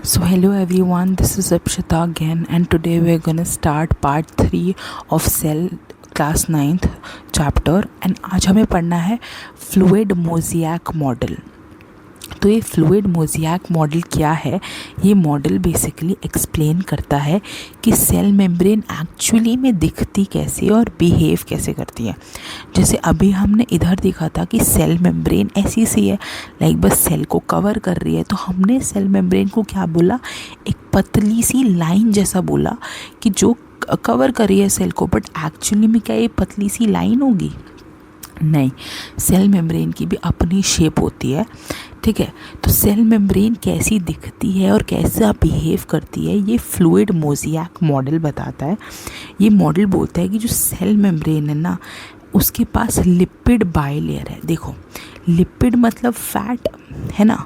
So hello everyone, this is Apshita again, and today we're gonna start part 3 of Cell class 9th chapter. And आज हमें पढ़ना है fluid mosaic model. तो ये fluid mosaic model क्या है? ये मॉडल बेसिकली एक्सप्लेन करता है कि सेल मेम्ब्रेन एक्चुअली में दिखती कैसे और बिहेव कैसे करती है। जैसे अभी हमने इधर देखा था कि सेल मेम्ब्रेन ऐसी सी है, लाइक बस सेल को कवर कर रही है, तो हमने सेल मेम्ब्रेन को क्या बोला? एक पतली सी लाइन जैसा बोला कि जो कवर कर रही है सेल को। बट एक्चुअली में क्या ये पतली सी लाइन होगी? नहीं, सेल मेम्ब्रेन की भी अपनी शेप होती है। ठीक है, तो सेल मेम्ब्रेन कैसी दिखती है और कैसा बिहेव करती है, ये फ्लूइड मोज़ेक मॉडल बताता है। ये मॉडल बोलता है कि जो सेल मेम्ब्रेन है ना, उसके पास लिपिड बाइलेयर है। देखो, लिपिड मतलब फैट है ना,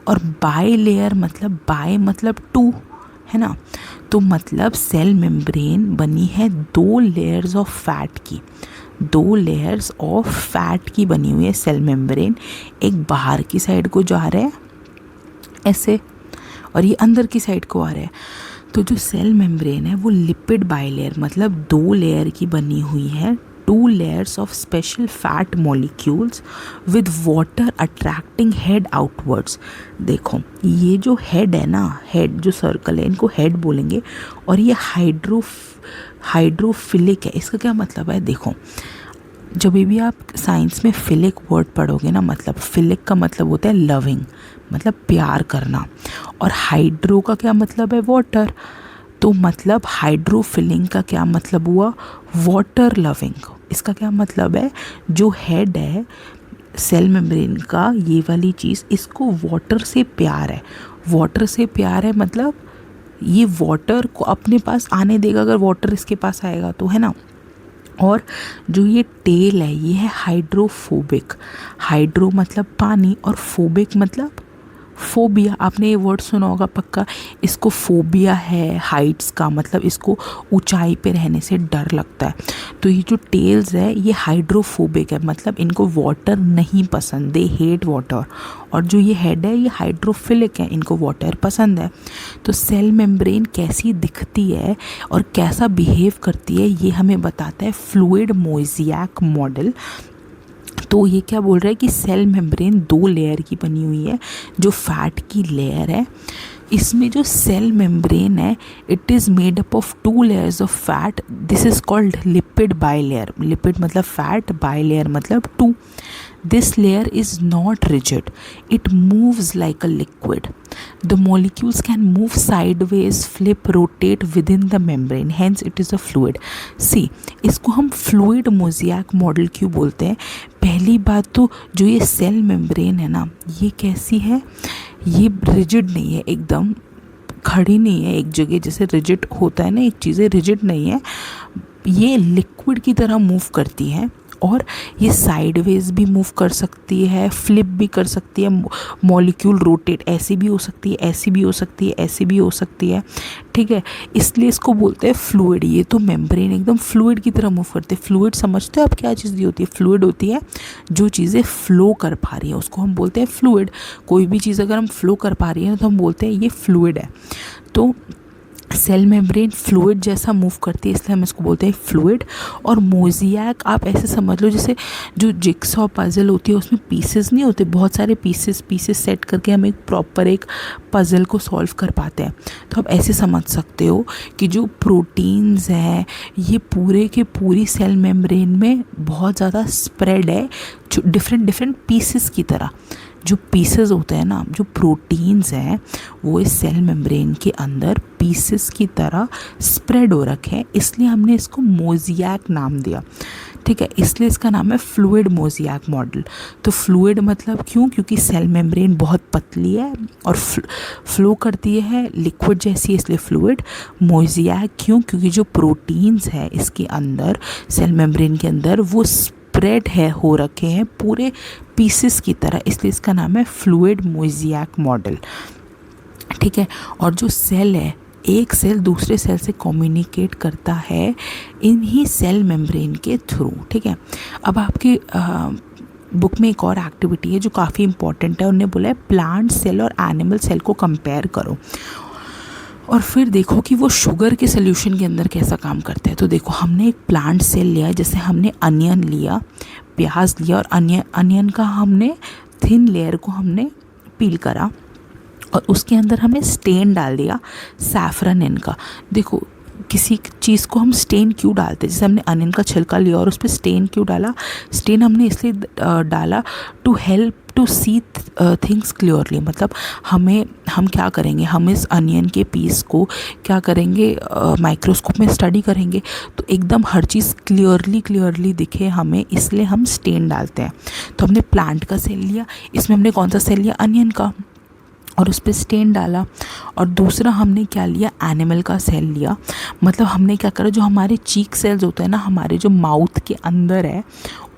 और बाइलेयर मतलब बाय मतलब टू है ना। तो मतलब सेल मेम्ब्रेन बनी है दो लेयर्स ऑफ फैट की, दो लेयर्स ऑफ फैट की बनी हुई है सेल मेम्ब्रेन। एक बाहर की साइड को जा रहा है ऐसे, और ये अंदर की साइड को आ रहा है। तो जो सेल मेम्ब्रेन है वो लिपिड बाइलेयर मतलब दो लेयर की बनी हुई है, to layers of special fat molecules with water attracting head outwards. देखो, ये जो हेड है ना, हेड जो सर्कल है, इनको हेड बोलेंगे। और ये हाइड्रोफिलिक है। इसका क्या मतलब है? देखो, जब भी आप साइंस में फिलिक वर्ड पढ़ोगे ना, मतलब फिलिक का मतलब होता है लविंग, मतलब प्यार करना, और हाइड्रो का क्या मतलब है? वाटर। तो मतलब हाइड्रोफिलिंग का क्या मतलब हुआ? Water loving. इसका क्या मतलब है? जो हेड है सेल मेम्ब्रेन का, ये वाली चीज़, इसको वाटर से प्यार है। वाटर से प्यार है मतलब ये वाटर को अपने पास आने देगा अगर वाटर इसके पास आएगा तो, है ना। और जो ये टेल है ये है हाइड्रोफोबिक। हाइड्रो मतलब पानी और फोबिक मतलब फोबिया। आपने ये वर्ड सुना होगा पक्का। इसको फोबिया है हाइट्स का, मतलब इसको ऊंचाई पे रहने से डर लगता है। तो ये जो टेल्स है ये हाइड्रोफोबिक है, मतलब इनको वाटर नहीं पसंद, दे हेट वाटर। और जो ये हेड है ये हाइड्रोफिलिक है, इनको वाटर पसंद है। तो सेल मेम्ब्रेन कैसी दिखती है और कैसा बिहेव करती है ये हमें बताता है फ्लूइड मोज़ेक मॉडल। तो ये क्या बोल रहा है कि सेल मेम्ब्रेन दो लेयर की बनी हुई है। जो फैट की लेयर है, इसमें जो सेल मेम्ब्रेन है it is made up of two layers of fat. This is called lipid bilayer. Lipid मतलब फैट, बाइलेयर मतलब two. This layer is not rigid, it moves like a liquid. The molecules can move sideways, flip, rotate within the membrane, hence it is a fluid. See, इसको हम fluid mosaic model क्यों बोलते हैं? पहली बात तो जो ये सेल मेम्ब्रेन है ना, ये कैसी है? ये रिजिड नहीं है, एकदम खड़ी नहीं है एक जगह, जैसे रिजिड होता है ना एक चीज़ें, रिजिड नहीं है। ये लिक्विड की तरह मूव करती है, और ये साइडवेज भी मूव कर सकती है, फ्लिप भी कर सकती है। मॉलिक्यूल रोटेट ऐसी भी हो सकती है, ऐसी भी हो सकती है, ऐसी भी हो सकती है। ठीक है, इसलिए इसको बोलते हैं फ्लूइड। ये तो मेम्ब्रेन एकदम फ्लूइड की तरह मूव करते हैं। फ्लूइड समझते हो आप क्या चीज़ होती है? फ्लूइड होती है जो चीज़ें फ्लो कर पा रही है, उसको हम बोलते हैं फ्लूइड। कोई भी चीज़ अगर हम फ्लो कर पा रही है तो हम बोलते हैं ये फ्लूइड है। तो सेल मेम्ब्रेन फ्लूइड जैसा मूव करती है, इसलिए हम इसको बोलते हैं फ्लूइड। और मोज़ेक आप ऐसे समझ लो जैसे जो जिक्सॉ पज़ल होती है उसमें पीसेस नहीं होते, बहुत सारे पीसेस सेट करके हम एक प्रॉपर एक पज़ल को सॉल्व कर पाते हैं। तो आप ऐसे समझ सकते हो कि जो प्रोटीन्स हैं ये पूरे के पूरी सेल मेम्ब्रेन में बहुत ज़्यादा स्प्रेड है, जो डिफरेंट पीसेस की तरह। जो पीसेस होते हैं ना, जो प्रोटीन्स हैं, वो इस सेल मेम्ब्रेन के अंदर पीसेस की तरह स्प्रेड हो रखे हैं, इसलिए हमने इसको मोज़ेक नाम दिया। ठीक है, इसलिए इसका नाम है फ्लूइड मोज़ेक मॉडल। तो फ्लूइड मतलब क्यों? क्योंकि सेल मेम्ब्रेन बहुत पतली है और फ्लो करती है लिक्विड जैसी, इसलिए फ्लूइड। मोज़ेक क्यों? क्योंकि जो प्रोटीन्स है इसके अंदर, सेल मेम्ब्रेन के अंदर, वो स्प्रेड है हो रखे हैं पूरे पीसेस की तरह, इसलिए इसका नाम है फ्लूइड मोज़ेक मॉडल। ठीक है, और जो सेल है, एक सेल दूसरे सेल से कम्युनिकेट करता है इन्हीं सेल मेम्ब्रेन के थ्रू। ठीक है, अब आपकी बुक में एक और एक्टिविटी है जो काफ़ी इंपॉर्टेंट है। उन्होंने बोला है प्लांट सेल और एनिमल सेल को कंपेयर करो। और फिर देखो कि वो शुगर के सोल्यूशन के अंदर कैसा काम करता है। तो देखो हमने एक प्लांट सेल लिया, जैसे हमने अनियन लिया, प्याज लिया, और अनियन का हमने थिन लेयर को हमने पील करा और उसके अंदर हमने स्टेन डाल दिया सैफरन इनका। देखो किसी चीज़ को हम स्टेन क्यों डालते हैं, जैसे हमने अनियन का छिलका लिया और उस पर स्टेन क्यों डाला, स्टेन हमने इसलिए डाला to help to see things clearly. मतलब हम क्या करेंगे, हम इस अनियन के पीस को क्या करेंगे, माइक्रोस्कोप में स्टडी करेंगे तो एकदम हर चीज़ क्लियरली दिखे हमें, इसलिए हम स्टेन डालते हैं। तो हमने प्लांट का सेल लिया, इसमें हमने कौन सा सेल लिया, अनियन का, और उस पर स्टेन डाला। और दूसरा हमने क्या लिया, एनिमल का सेल लिया। मतलब हमने क्या करा, जो हमारे चीक सेल्स होते हैं ना, हमारे जो माउथ के अंदर है,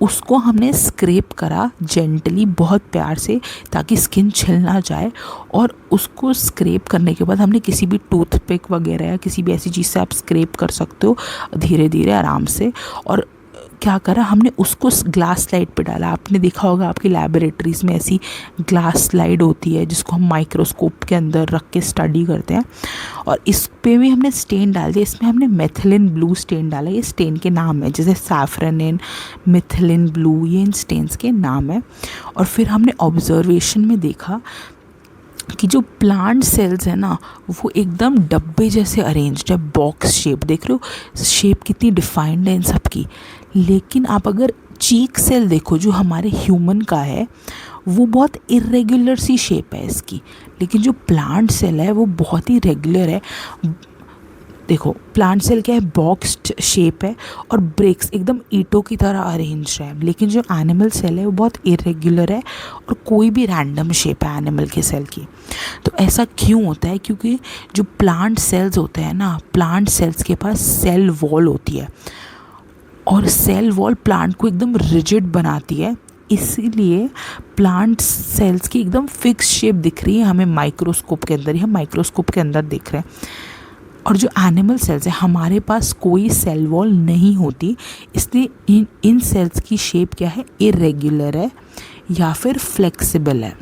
उसको हमने स्क्रैप करा जेंटली, बहुत प्यार से, ताकि स्किन छिल ना जाए। और उसको स्क्रैप करने के बाद हमने किसी भी टूथपिक वगैरह या किसी भी ऐसी चीज़ से आप स्क्रैप कर सकते हो धीरे धीरे आराम से। और क्या करा, हमने उसको ग्लास स्लाइड पे डाला। आपने देखा होगा आपकी लैबोरेटरीज़ में ऐसी ग्लास स्लाइड होती है जिसको हम माइक्रोस्कोप के अंदर रख के स्टडी करते हैं। और इस पे भी हमने स्टेन डाल दिया, इसमें हमने मेथिलिन ब्लू स्टेन डाला। ये स्टेन के नाम है, जैसे सैफरनिन, मिथिलिन ब्लू, ये इन स्टेन्स के नाम है। और फिर हमने ऑब्जर्वेशन में देखा कि जो प्लांट सेल्स है ना, वो एकदम डब्बे जैसे अरेंज्ड है, बॉक्स शेप। देख रहे हो शेप कितनी डिफाइंड है इन सब की। लेकिन आप अगर चीक सेल देखो जो हमारे ह्यूमन का है, वो बहुत इरेगुलर सी शेप है इसकी। लेकिन जो प्लांट सेल है वो बहुत ही रेगुलर है। देखो प्लांट सेल क्या है, बॉक्स्ड शेप है और ब्रेक्स एकदम ईंटों की तरह अरेंज है। लेकिन जो एनिमल सेल है वो बहुत इरेगुलर है और कोई भी रैंडम शेप है एनिमल के सेल की। तो ऐसा क्यों होता है, क्योंकि जो प्लांट सेल्स होते हैं ना, प्लांट सेल्स के पास सेल वॉल होती है और सेल वॉल प्लांट को एकदम रिजिड बनाती है। इसीलिए प्लांट सेल्स की एकदम फिक्स शेप दिख रही है हमें माइक्रोस्कोप के अंदर, हम माइक्रोस्कोप के अंदर देख रहे हैं। और जो एनिमल सेल्स है, हमारे पास कोई सेल वॉल नहीं होती, इसलिए इन सेल्स की शेप क्या है, इरेगुलर है या फिर फ्लेक्सिबल है।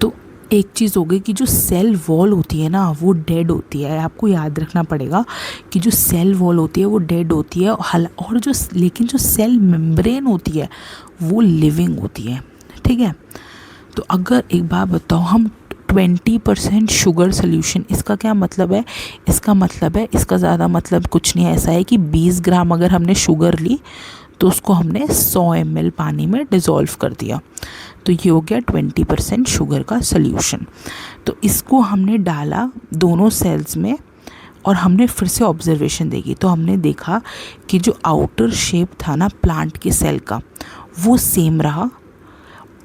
तो एक चीज़ हो गई कि जो सेल वॉल होती है ना, वो डेड होती है। आपको याद रखना पड़ेगा कि जो सेल वॉल होती है वो डेड होती है, और लेकिन जो सेल मेम्ब्रेन होती है वो लिविंग होती है। ठीक है, तो अगर एक बात बताओ, हम 20% शुगर सोल्यूशन, इसका क्या मतलब है, इसका ज़्यादा मतलब कुछ नहीं है। ऐसा है कि 20 ग्राम अगर हमने शुगर ली तो उसको हमने 100 ml पानी में डिज़ोल्व कर दिया, तो ये हो गया 20% शुगर का सोल्यूशन। तो इसको हमने डाला दोनों सेल्स में और हमने फिर से ऑब्जर्वेशन देखी। तो हमने देखा कि जो आउटर शेप था ना प्लांट के सेल का, वो सेम रहा,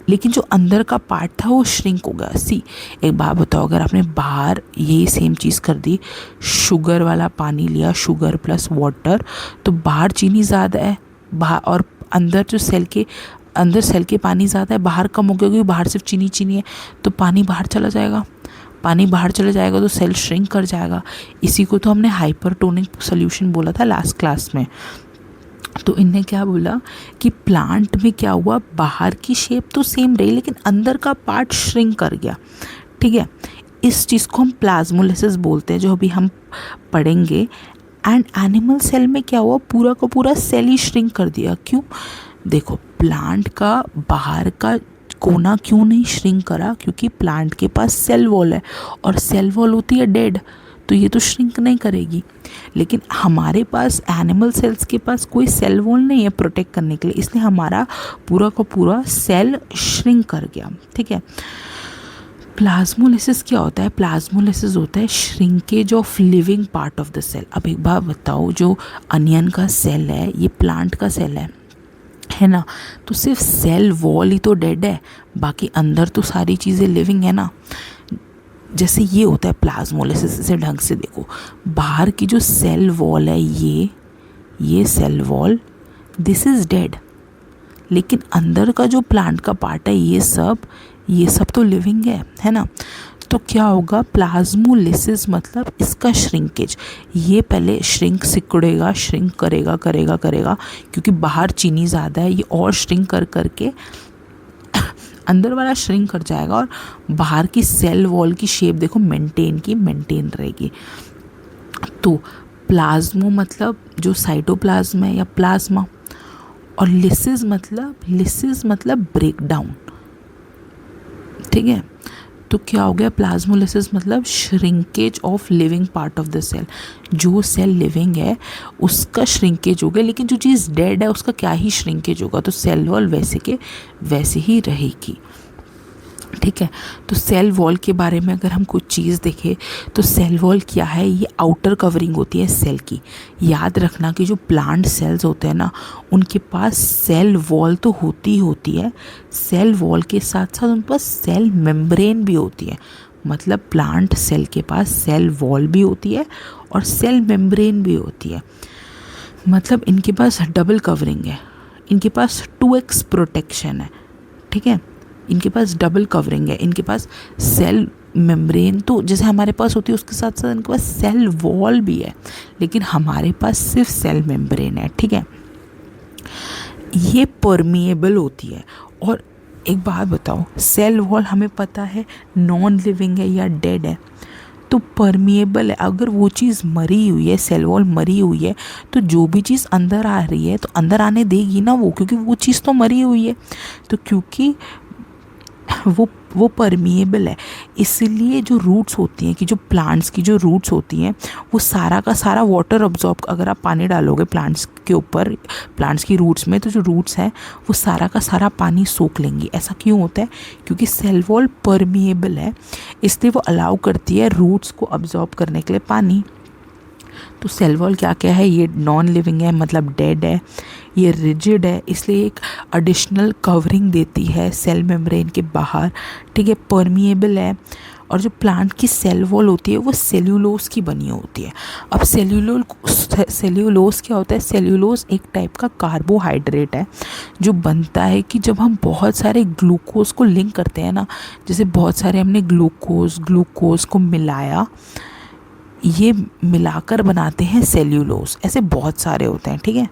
लेकिन जो अंदर का पार्ट था वो श्रिंक हो गया। एक बात बताओ, अगर आपने बाहर ये सेम चीज़ कर दी, शुगर वाला पानी लिया, शुगर प्लस वाटर, तो बाहर चीनी ज़्यादा है, बाहर, और अंदर जो सेल के पानी ज़्यादा है, बाहर कम हो गया, क्योंकि बाहर सिर्फ चीनी है, तो पानी बाहर चला जाएगा तो सेल श्रिंक कर जाएगा। इसी को तो हमने हाइपरटोनिक सोल्यूशन बोला था लास्ट क्लास में। तो इनने क्या बोला कि प्लांट में क्या हुआ, बाहर की शेप तो सेम रही लेकिन अंदर का पार्ट श्रिंक कर गया। ठीक है, इस चीज़ को हम प्लाज्मोलिसिस बोलते हैं, जो अभी हम पढ़ेंगे। एंड एनिमल सेल में क्या हुआ, पूरा का पूरा सेल ही श्रिंक कर दिया। क्यों, देखो प्लांट का बाहर का कोना क्यों नहीं श्रिंक करा, क्योंकि प्लांट के पास सेल वॉल है और सेल वॉल होती है डेड, तो ये तो श्रिंक नहीं करेगी। लेकिन हमारे पास एनिमल सेल्स के पास कोई सेल वॉल नहीं है प्रोटेक्ट करने के लिए, इसलिए हमारा पूरा का पूरा सेल श्रिंक कर गया। ठीक है, प्लाज्मोलिसिस क्या होता है, प्लाज्मोलिसिस होता है shrinkage of living part of the cell. अब एक बात बताओ, जो अनियन का सेल है ये प्लांट का सेल है ना, तो सिर्फ सेल वॉल ही तो डेड है, बाकी अंदर तो सारी चीज़ें लिविंग है ना। जैसे ये होता है प्लाज्मोलिसिस, इसे ढंग से देखो, बाहर की जो सेल वॉल है, ये cell wall, this is dead, लेकिन अंदर का जो प्लांट का पार्ट है ये सब तो लिविंग है ना। तो क्या होगा, प्लाज्मोलिसिस मतलब इसका श्रिंकेज, ये पहले सिकुड़ेगा, श्रिंक करेगा, क्योंकि बाहर चीनी ज़्यादा है, ये और श्रिंक करके अंदर वाला श्रिंक कर जाएगा और बाहर की सेल वॉल की शेप देखो मेंटेन रहेगी। तो प्लाज्मो मतलब जो साइटोप्लाज्म है या प्लाज्मा, और लिसिस मतलब ब्रेक डाउन, ठीक है। तो क्या हो गया, प्लाज्मोलिसिस मतलब shrinkage of living part of the cell. जो सेल लिविंग है उसका श्रिंकेज हो गया, लेकिन जो चीज़ डेड है उसका क्या ही श्रिंकेज होगा। तो सेल वॉल वैसे के वैसे ही रहेगी, ठीक है। तो सेल वॉल के बारे में अगर हम कुछ चीज़ देखें तो सेल वॉल क्या है, ये आउटर कवरिंग होती है सेल की। याद रखना कि जो प्लांट सेल्स होते हैं ना, उनके पास सेल वॉल तो होती है, सेल वॉल के साथ साथ उनके पास सेल मेम्ब्रेन भी होती है। मतलब प्लांट सेल के पास सेल वॉल भी होती है और सेल मेम्ब्रेन भी होती है। मतलब इनके पास डबल कवरिंग है, इनके पास 2x प्रोटेक्शन है, ठीक है। इनके पास डबल कवरिंग है, इनके पास सेल मेम्ब्रेन तो जैसे हमारे पास होती है उसके साथ साथ इनके पास सेल वॉल भी है, लेकिन हमारे पास सिर्फ सेल मेम्ब्रेन है, ठीक है। ये परमिएबल होती है। और एक बात बताओ, सेल वॉल हमें पता है नॉन लिविंग है या डेड है, तो परमिएबल है। अगर वो चीज़ मरी हुई है, सेल वॉल मरी हुई है, तो जो भी चीज़ अंदर आ रही है तो अंदर आने देगी ना वो, क्योंकि वो चीज़ तो मरी हुई है। तो क्योंकि वो परमिएबल है, इसलिए जो रूट्स होती हैं, कि जो प्लांट्स की जो रूट्स होती हैं वो सारा का सारा वाटर अब्जॉर्ब, अगर आप पानी डालोगे प्लांट्स के ऊपर, प्लांट्स की रूट्स में, तो जो रूट्स हैं वो सारा का सारा पानी सोख लेंगी। ऐसा क्यों होता है, क्योंकि सेल वॉल परमिएबल है, इसलिए वो अलाउ करती है रूट्स को अब्जॉर्ब करने के लिए पानी। तो सेल वॉल क्या क्या है, ये नॉन लिविंग है मतलब डेड है, ये रिजिड है इसलिए एक एडिशनल कवरिंग देती है सेल मेम्ब्रेन के बाहर, ठीक है। परमिएबल है, और जो प्लांट की सेल वॉल होती है वो सेल्यूलोज की बनी होती है। अब सेल्यूलोज क्या होता है, सेल्यूलोज एक टाइप का कार्बोहाइड्रेट है जो बनता है कि जब हम बहुत सारे ग्लूकोज को लिंक करते हैं ना, जैसे बहुत सारे हमने ग्लूकोज को मिलाया, ये मिलाकर बनाते हैं सेल्यूलोज, ऐसे बहुत सारे होते हैं, ठीक है।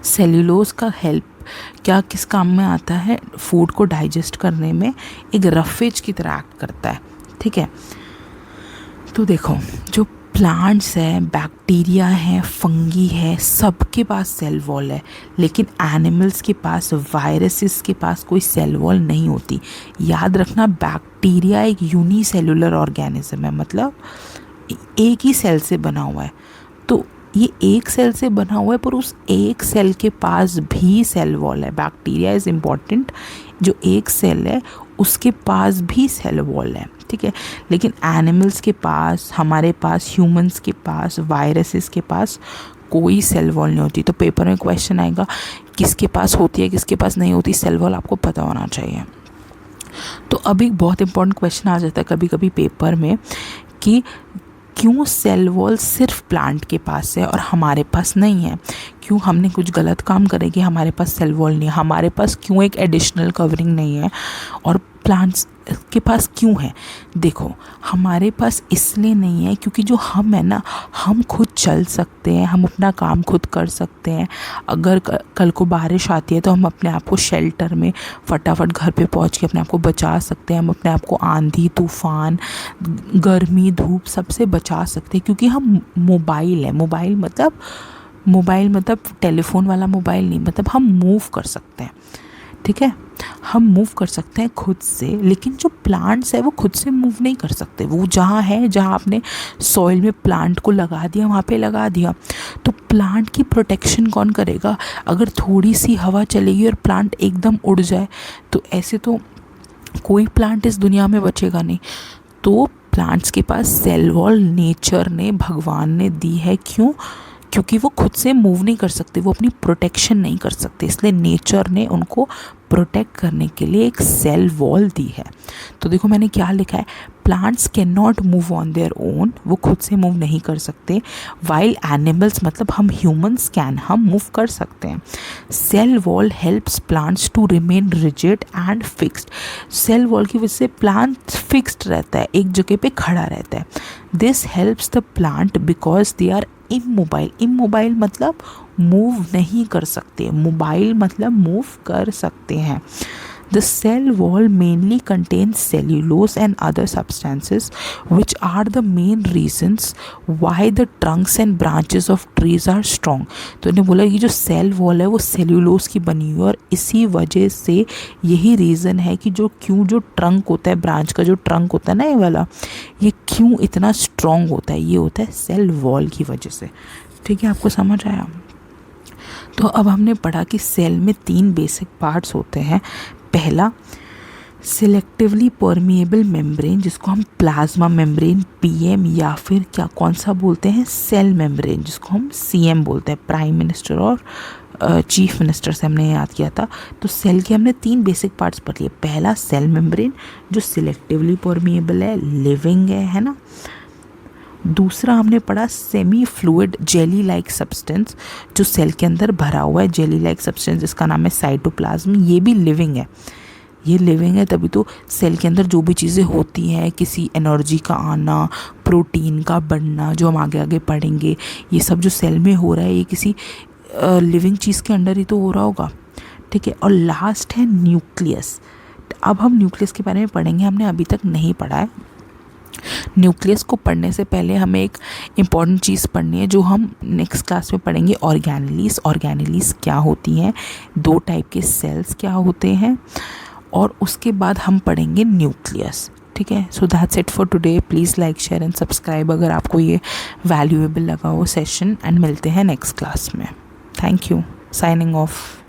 सेल्यूलोज का हेल्प क्या किस काम में आता है, फूड को डाइजेस्ट करने में एक रफेज की तरह एक्ट करता है, ठीक है। तो देखो जो प्लांट्स हैं, बैक्टीरिया हैं, फंगी है, सबके पास सेल वॉल है, लेकिन एनिमल्स के पास, वायरसेस के पास कोई सेल वॉल नहीं होती। याद रखना, बैक्टीरिया एक यूनिसेलुलर ऑर्गेनिज्म है, मतलब एक ही सेल से बना हुआ है। तो ये एक सेल से बना हुआ है, पर उस एक सेल के पास भी सेल वॉल है। बैक्टीरिया इज़ इम्पॉर्टेंट, जो एक सेल है उसके पास भी सेल वॉल है, ठीक है। लेकिन एनिमल्स के पास, हमारे पास, ह्यूमंस के पास, वायरसेस के पास कोई सेल वॉल नहीं होती। तो पेपर में क्वेश्चन आएगा किसके पास होती है, किसके पास नहीं होती, सेल वॉल आपको पता होना चाहिए। तो अब एक बहुत इंपॉर्टेंट क्वेश्चन आ जाता है कभी कभी पेपर में कि क्यों सेल वॉल सिर्फ प्लांट के पास है और हमारे पास नहीं है, क्यों हमने कुछ गलत काम करे कि हमारे पास सेल वॉल नहीं है, हमारे पास क्यों एक एडिशनल कवरिंग नहीं है और प्लांट्स के पास क्यों है। देखो हमारे पास इसलिए नहीं है क्योंकि जो हम है ना, हम खुद चल सकते हैं, हम अपना काम खुद कर सकते हैं। अगर कल को बारिश आती है तो हम अपने आप को शेल्टर में फटाफट घर पे पहुंच के अपने आप को बचा सकते हैं। हम अपने आप को आंधी तूफान, गर्मी, धूप सबसे बचा सकते हैं, क्योंकि हम मोबाइल है। मोबाइल मतलब टेलीफोन वाला मोबाइल नहीं, मतलब हम मूव कर सकते हैं, ठीक है। हम मूव कर सकते हैं खुद से, लेकिन जो प्लांट्स है वो खुद से मूव नहीं कर सकते। वो जहाँ है, जहाँ आपने सॉइल में प्लांट को लगा दिया वहाँ पे लगा दिया। तो प्लांट की प्रोटेक्शन कौन करेगा? अगर थोड़ी सी हवा चलेगी और प्लांट एकदम उड़ जाए तो ऐसे तो कोई प्लांट इस दुनिया में बचेगा नहीं। तो प्लांट्स के पास सेल वॉल नेचर ने, भगवान ने दी है। क्यों? क्योंकि वो खुद से मूव नहीं कर सकते, वो अपनी प्रोटेक्शन नहीं कर सकते, इसलिए नेचर ने उनको प्रोटेक्ट करने के लिए एक सेल वॉल दी है। तो देखो मैंने क्या लिखा है, plants can not move on their own, वो खुद से मूव नहीं कर सकते। वाइल एनिमल्स मतलब हम ह्यूमंस कैन, हम मूव कर सकते हैं। Cell wall helps plants to remain rigid and fixed. Cell wall की वजह से प्लांट फिक्स्ड रहता है, एक जगह पे खड़ा रहता है। This helps the plant because they are immobile. Immobile मतलब मूव नहीं कर सकते, मोबाइल मतलब मूव कर सकते हैं। The cell wall mainly contains cellulose and other substances which are the main reasons why the trunks and branches of trees are strong. तो इन्हें बोला कि जो सेल वॉल है वो सेल्यूलोज की बनी हुई है और इसी वजह से यही रीज़न है कि जो क्यों जो ट्रंक होता है, ब्रांच का जो ट्रंक होता है ना ये वाला, ये क्यों इतना स्ट्रॉन्ग होता है, ये होता है सेल वॉल की वजह से। ठीक है, आपको समझ आया? तो अब हमने पढ़ा कि सेल में 3 बेसिक पार्ट्स होते हैं। पहला सिलेक्टिवली परमिएबल मेम्ब्रेन, जिसको हम प्लाज्मा मेम्ब्रेन पीएम या फिर क्या कौन सा बोलते हैं, सेल मेम्ब्रेन, जिसको हम सीएम बोलते हैं, प्राइम मिनिस्टर और चीफ मिनिस्टर से हमने याद किया था। तो सेल के हमने 3 बेसिक पार्ट्स पढ़ लिए। पहला सेल मेम्ब्रेन जो सिलेक्टिवली परमिएबल है, लिविंग है ना। दूसरा हमने पढ़ा semi fluid jelly like substance, जो सेल के अंदर भरा हुआ है, जेली लाइक सब्सटेंस जिसका नाम है साइटोप्लाज्म, ये भी लिविंग है। ये लिविंग है तभी तो सेल के अंदर जो भी चीज़ें होती हैं, किसी एनर्जी का आना, प्रोटीन का बढ़ना, जो हम आगे आगे पढ़ेंगे, ये सब जो सेल में हो रहा है ये किसी लिविंग चीज़ के अंडर ही तो हो रहा होगा। ठीक है, और लास्ट है न्यूक्लियस। अब हम न्यूक्लियस के बारे में पढ़ेंगे, हमने अभी तक नहीं पढ़ा है। न्यूक्लियस को पढ़ने से पहले हमें एक इम्पॉर्टेंट चीज़ पढ़नी है जो हम नेक्स्ट क्लास में पढ़ेंगे, ऑर्गेनेलीज। ऑर्गेनेलीज क्या होती हैं, 2 टाइप के सेल्स क्या होते हैं, और उसके बाद हम पढ़ेंगे न्यूक्लियस। ठीक है, so that's it for today. Please like, share and subscribe अगर आपको ये वैल्यूएबल लगा हो सेशन, एंड मिलते हैं नेक्स्ट क्लास में। Thank you, signing off.